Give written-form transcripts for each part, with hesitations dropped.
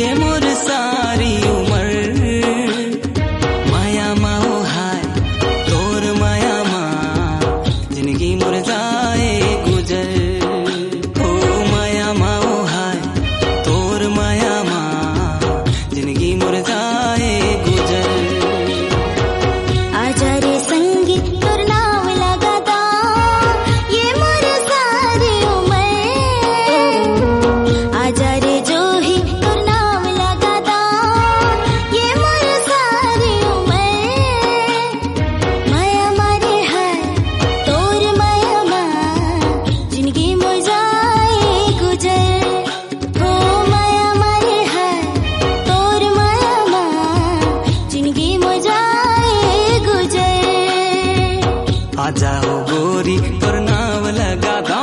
ये मोर सारी उमर माया माओ हाय तोर माया मा जिंदगी मोर जाए गुजर ओ माया माओ हाय तोर माया मा जिंदगी मोर जाए गुजर आजा रे संगी तोर नाम लगाता ये मोर सारी उमर आजा रे जो ही तोर नाम लगाता ये मोर सारी उमर माया मारे है तोर माया मा जिंदगी मोर जाए गुजर हो माया मारे है तोर माया मा जिंदगी मोर जाए गुजर आ जाओ गोरी तोर नाम लगाता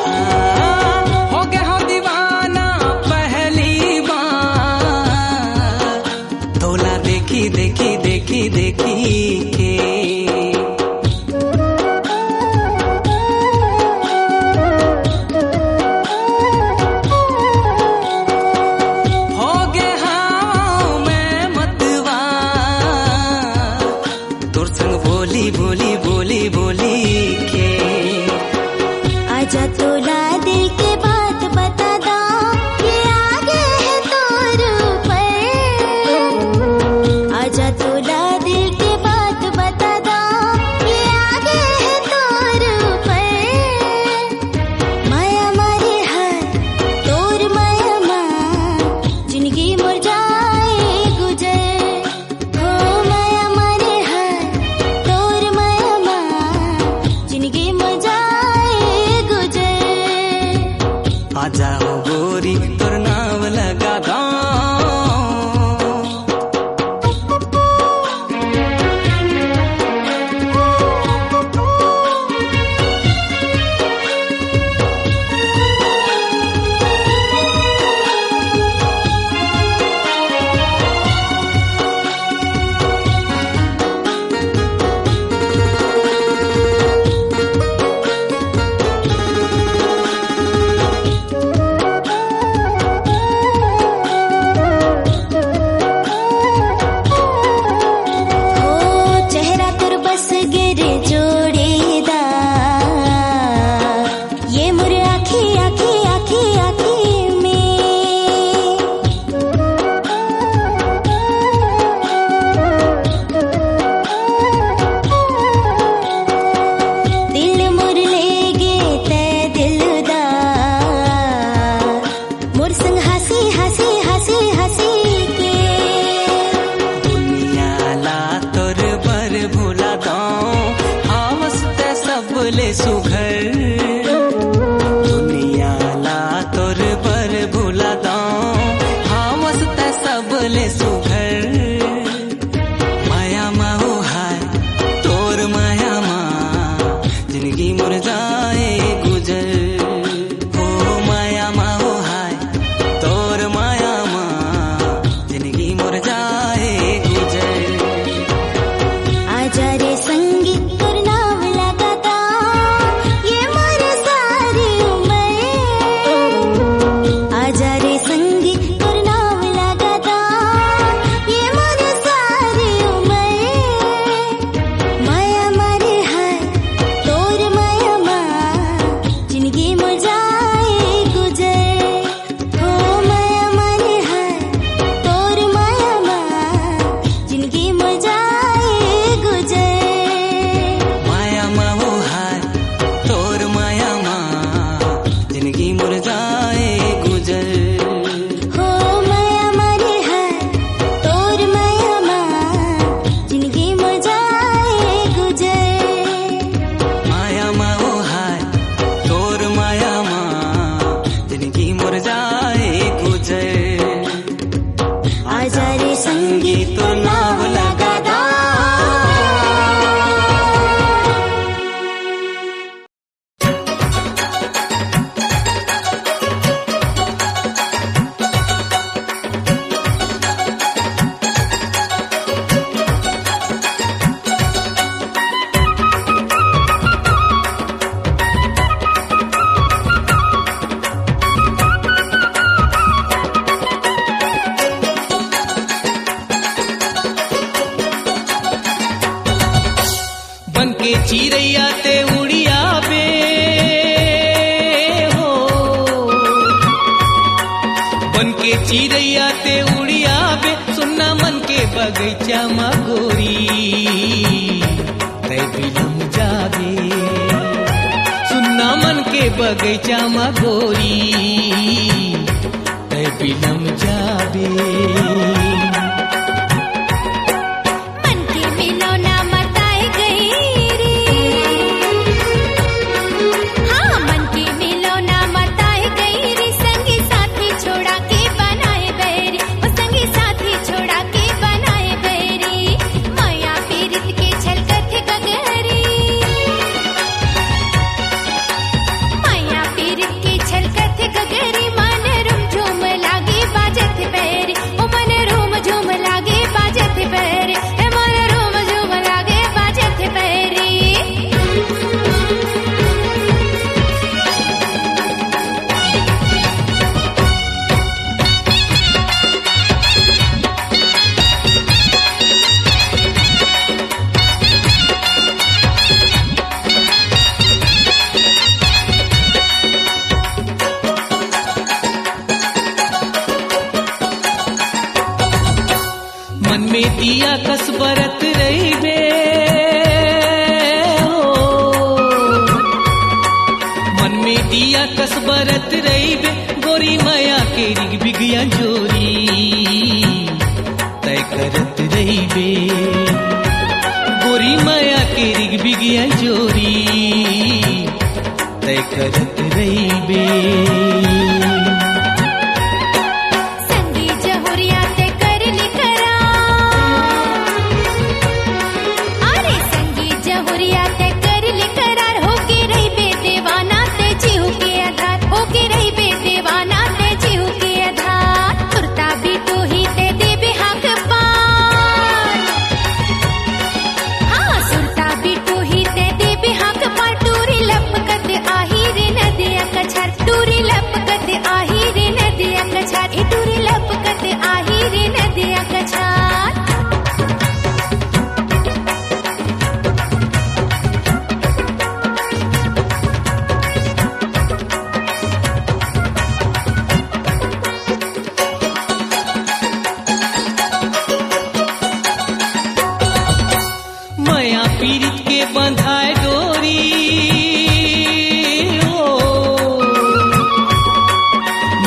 हो गया हो दीवाना पहली बार तोला देखी देखी देखी देखी के हो गया हाँ मैं मतवा तोर संग बोली बोली बोली बोली के आजा तोला दिल के बात बता दो ये आगे है तोर ऊपर आजा तोला दिल के बात बता दो ये आगे है तोर ऊपर माया मारे है तोर माया मा जिंदगी मोर जाए गुजर हो माया मारे है तोर माया मा जिंदगी मोर जाए गुजर आ जाओ गोरी तोर नाम लगाता हो चेहरा तोर बस गिरे जोड़ीदा ये मोर आखी आखी आखी आखी में दिल मोर ले गे ते दिलदा मोर संग हंसी हंसी हंसी हंसी के दुनिया ला तोर बर भूला गाँव आवस ते सबले सुघर दुनिया ला तोर बर भूला गाँव आवस ते सबले सुघर माया माओ हाय तोर माया मा जिंदगी मोर जाए गुजर हो माया माओ हाय तोर माया मा जिंदगी मोर जाए गुजर आजा रे संगी तोर नाम लगाता ये मोर सारी उमर आजा रे संगी तोर नाम लगाता ये मोर सारी उमर माया मारे है तोर माया मा जिंदगी मोर जाए गुजर हो माया मारे है तोर माया मा जिंदगी मोर जाए गुजर माया माओ हाय तोर माया मा जिंदगी मोर जाए गुजर हो माया मारे है तोर माया मा जिंदगी मोर जाए गुजर माया माओ हाय तोर माया मा चिड़ैया ते उड़िया बे हो, बन के चिड़ैया ते उड़िया बे, सुनना मन के बगीचा मा गोरी तै बिलम जाबे, सुनना मन के बगीचा मा गोरी तै बिलम जाबे। मन में दिया कस बरत रही बे हो, मन में दिया कस बरत रही बे, गोरी माया के रिग बिगिया जोरी तय करत रही बे, गोरी माया के रिग बिगिया जोरी तय करत रही बे। पीरित के बंधाए डोरी हो,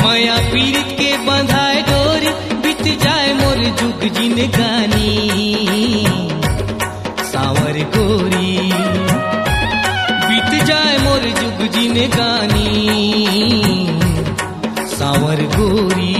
माया पीरित के बंधाए डोरी, बीत जाए मोर जुग जिनगानी सावर गोरी, बीत जाए मोर जुग जिनगानी सावर गोरी।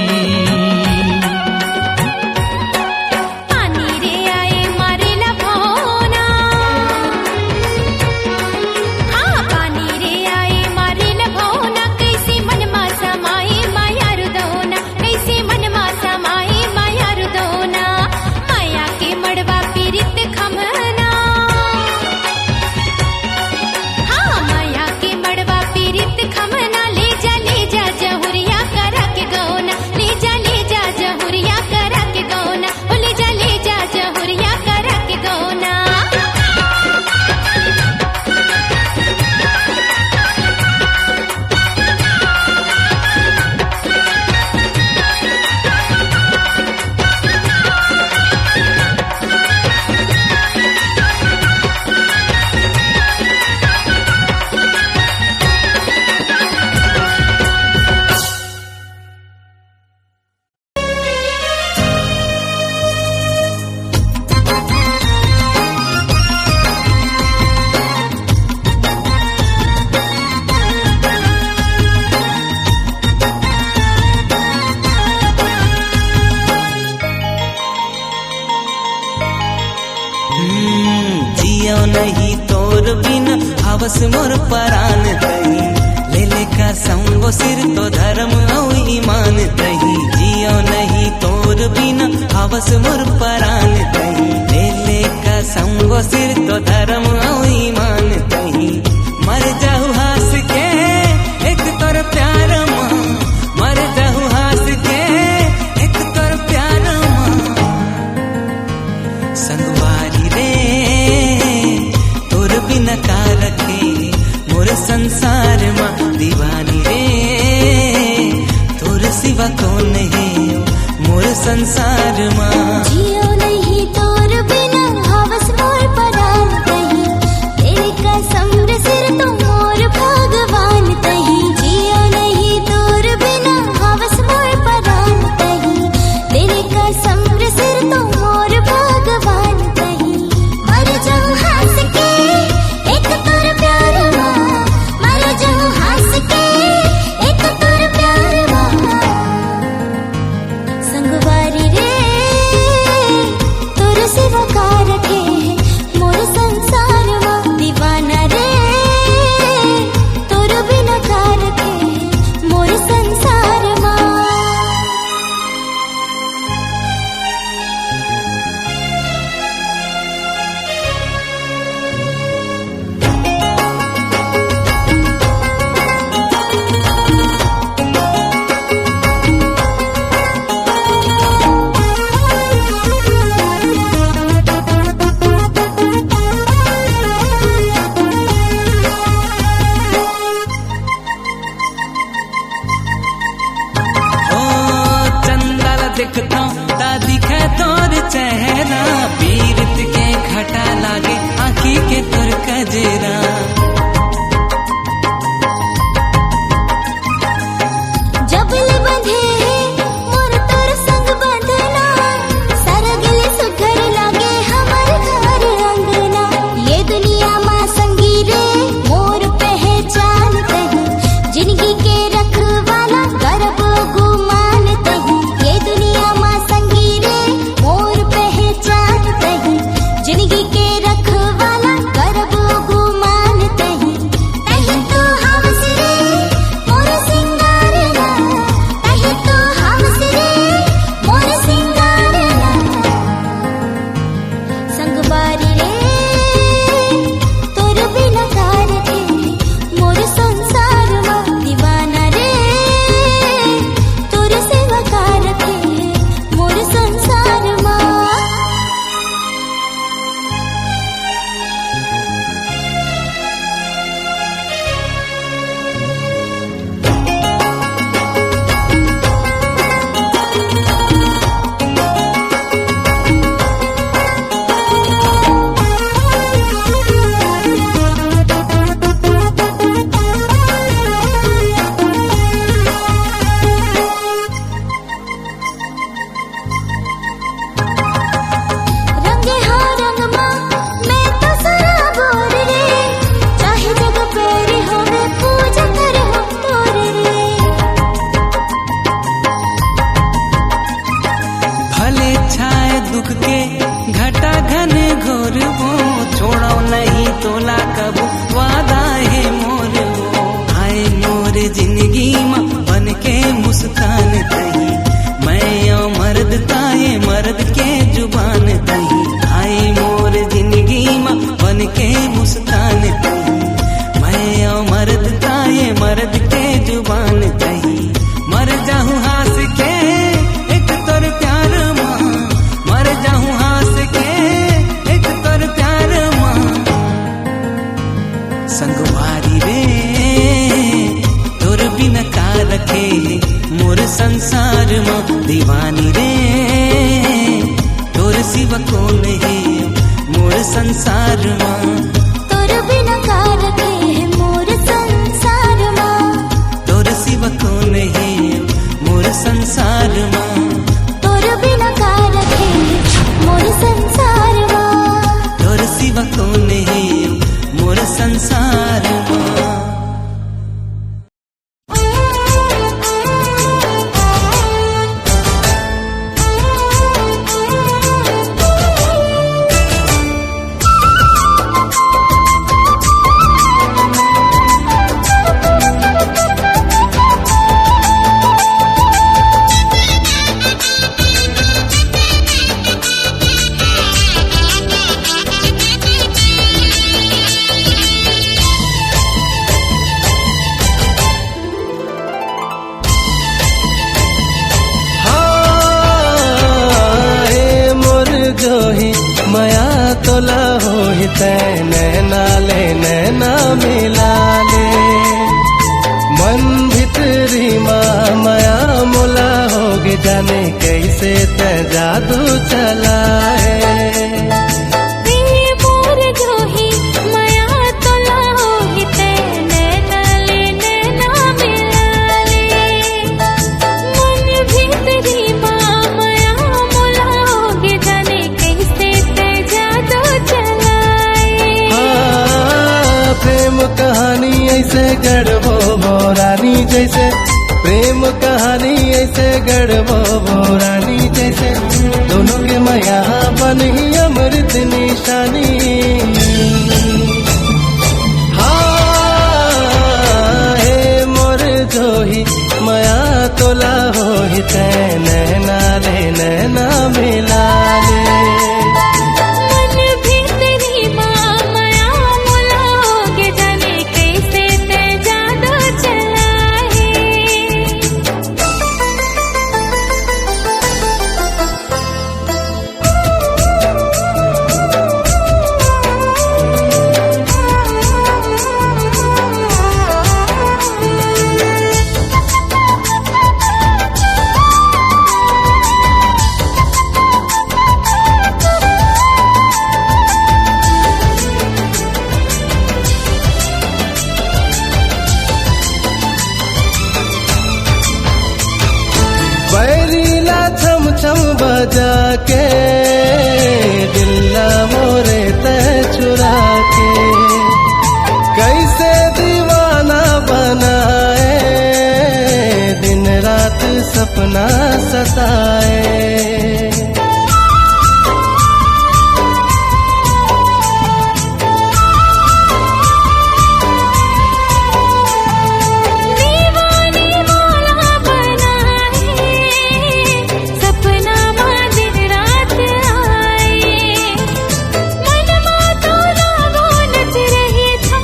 जियो नहीं तोर बिना हवस मोर परान तही, ले ले का संगो सिर तो धर्म औ ईमान तही, जियो नहीं तोर बिना हवस मोर परान तही, ले ले का संगो सिर तो धर्म औ ईमान तही। मर जाहु हास के एक तोर प्यार मां, मर जाहु हास के एक तोर प्यार मां, संगवारी रे तोर बिना सिवा कौन है मोर संसार माँ। जियो नहीं तोर बिना हवस मोर परान तही, तेरे कसम सिर तो मोर भगवान तही। जियो नहीं तोर बिना हवस मोर परान तही, तेरे कसम सिर तो मोर भगवान तही। मर जाऊं हंस के एक तोर प्यार माँ, मर जाऊं हंस के एक तोर प्यार माँ। संगवारी रे तोर सिवा का रखे मोर संसार माँ। दीवाना रे तोर बिना का रखे मोर संसार माँ। देखता ता दिखे तोर चेहरा, पीरत के घटा लागे आँखी के तोर कजरा। जब ले बंधे मोर तोर संग बंधना, सारा गले सुघर लागे हमार घर अंगना। ये दुनिया माँ संगी रे मोर पहचान तही, जिंदगी के रखवाला गर्व गुमान तही। ये दुनिया माँ संगी रे मोर पहचान तही, जिंदगी के रखवाला गर्व गुमान तही। तही तो हवस रे मोर सिंगार ना, तही तो हवस रे मोर सिंगार ना। संगवारी रे तोर बिना का रखे मोर संसार माँ। दीवाना रे तोर सेवा का रखे मोर संसार माँ। रंगे हाँ रंग माँ मैं तो सराबोर रे, चाहे जग पेरी होवे पूजा कर हम तोर रे। भले छाए दुख के घटा घन घोर वो, छोड़ो नहीं तोला कबू वादा है मोर वो। आए मोर जिंदगी माँ बन के मुस्कान तही, मैं यो मर्द ताए मर्द के जुबान तही। आए मोर जिंदगी माँ बन के मुस्कान तही, मैं यो मर्द ताए मर्द के जुबान तही। मर जाऊं हंस के एक तोर प्यार माँ, मर जाऊं हंस के एक तोर प्यार माँ। संगवारी रे तोर बिना का रखे मोर संसार माँ। दीवानी रे तोर सिवा कौन है मोर संसार माँ। तोर बिना का रखे मोर संसार माँ। तोर सिवा कौन है मोर संसार माँ। तोर बिना का रखे मोर संसार माँ। तोर सिवा कौन है मोर संसार माँ। तोला होहि तै नैना ले नैना मिला ले मन भितरी माया मोला जाने कैसे ते जादू चलाए। मोर जोही माया तोला होगी ते नैना ले नैना मिलाले। मन भीतरी माया मोला होगी जाने कैसे ते जादू चलाए। प्रेम कहानी ऐसे गढ़वो रानी जैसे, प्रेम कहानी ऐसे गढ़वो रानी जैसे, दोनों के माया बनी अमृत निशानी। हाँ हे मोर जोही माया तोला होही ते नैना ले नैना मिला ले। मन भीतरी माया मोला होगी जाने कैसे ते जादू चलाए। बैरीला छम छम बजा के दिल्ला मोरे ते चुरा के, कैसे दीवाना बनाए दिन रात सपना सताए। दीवानी मोला बनाए सपना मां दिन रात आए। मन मां तो बोलत रही था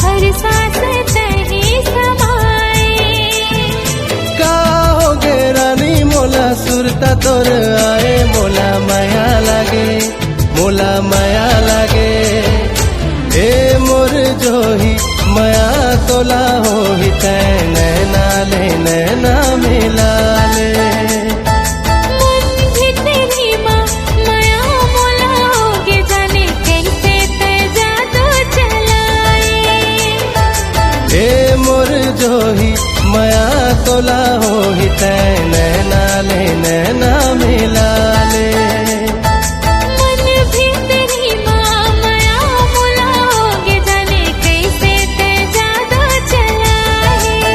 हर सांस तेरी समाए। का हो गे रानी मोला सुरता तोर आए, मोला माया लागे मोला माया लागे। ए मोर जोही माया तोला होही ते नैना ले नैना मिला ले। मन भीतरी माया मोला होगी जाने कैसे ते जादू चलाए। ए मोर जोही माया तोला होही ते नैना ले नैना मिला ले। मन भीतरी माया मोला होगी जाने कैसे ते जादू चलाए।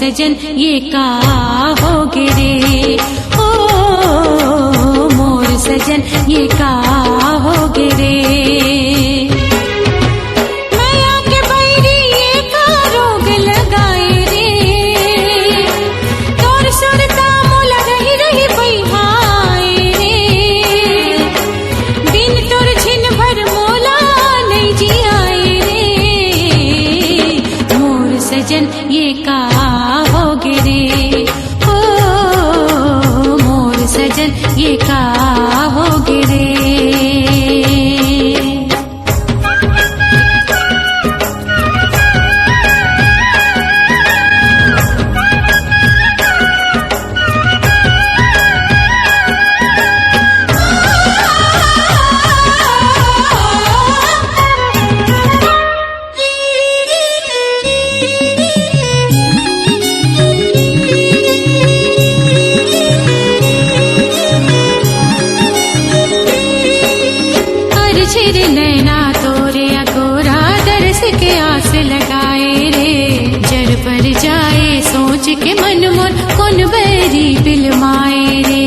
सजन ये का हो गिरे, ओ मोर सजन ये का हो गिरे। मैया के बैरी ये का रोग लगाए रे, तोर सुरता मोला रही रही बैहाए रे, बिन तोर छिन भर मोला नहीं जियाए रे, मोर सजन ये का हो गिरे, ओ मोर सजन ये का हो गिरे। छिरे नैना तोरे अगोरा दरस के आस लगाए रे, जर पर जाए सोच के मन मोर कौन बैरी बिलमाए रे,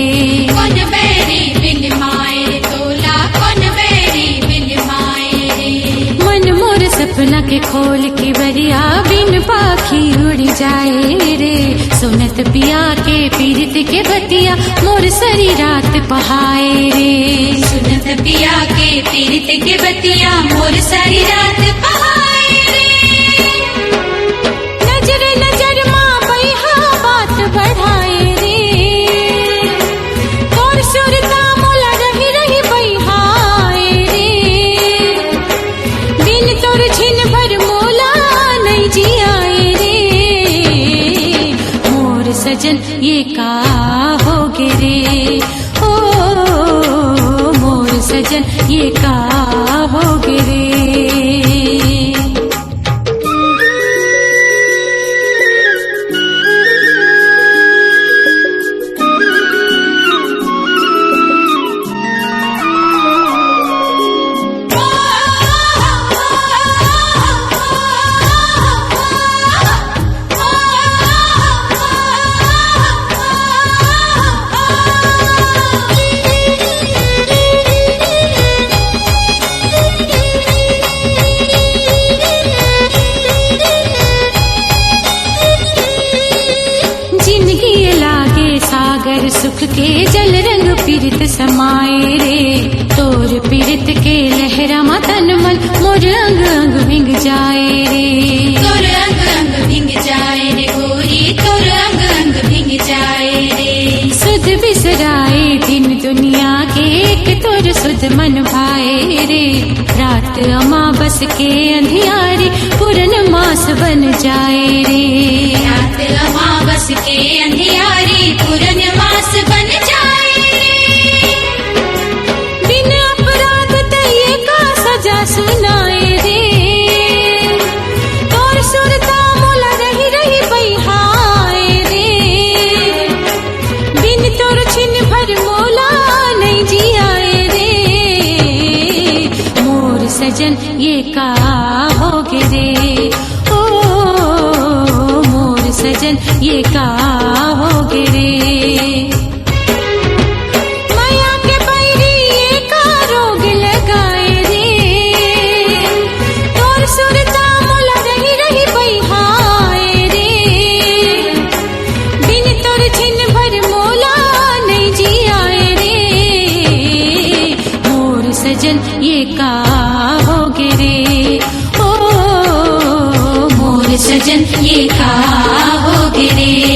कौन बैरी बिलमाए रे तोला, कौन बैरी बिलमाए रे। मन मोर सपना के खोल के बरिया बिन पाखी उड़ जाए रे, सुनत पिया के पीरित के बतिया मोर सरी रात पहाए रे, सुनत पिया के पीरित के बतिया मोर सारी रात पहाए रे। नजर नजर माँ बैहा बात बढ़ाए रे, तोर सुरता मोला रही रही बैहाए रे, बिन तोर छिन भर मोला नहीं जियाए रे, मोर सजन ये का हो गिरे, ओ मोर सजन ये का हो गिरे। सुख के जल रंग पीरित समाए रे, तोर पीरित के लहरा मतन मन मोर अंग अंग भिंग जाए रे, तोर अंग अंग भिंग जाए रे गोरी, तोर अंग अंग भिंग जाए रे। सुध बिसराए दिन दुनिया के एक तोर सुध मन भाए रे, रात अमावस के अंधियारी पूरन मास बन जाए रे, रात अमावस के अंधियारी पूरन मास बन जाए रे। बिन अपराध तय का सजा सुनाए रे, तोर सुरता मोला रही रही बैहाए रे, बिन तोर छिन भर मोला नहीं जियाए रे, मोर सजन ये का हो गिरे, ओ मोर सजन ये का हो गिरे। माया के बैरी ये का रोग लगाए रे, तोर सुरता मोला रही रही बैहाए रे, बिन तोर छिन भर मोला नहीं जियाए रे, मोर सजन ये का हो गिरे, ओ मोर सजन ये का हो गिरे।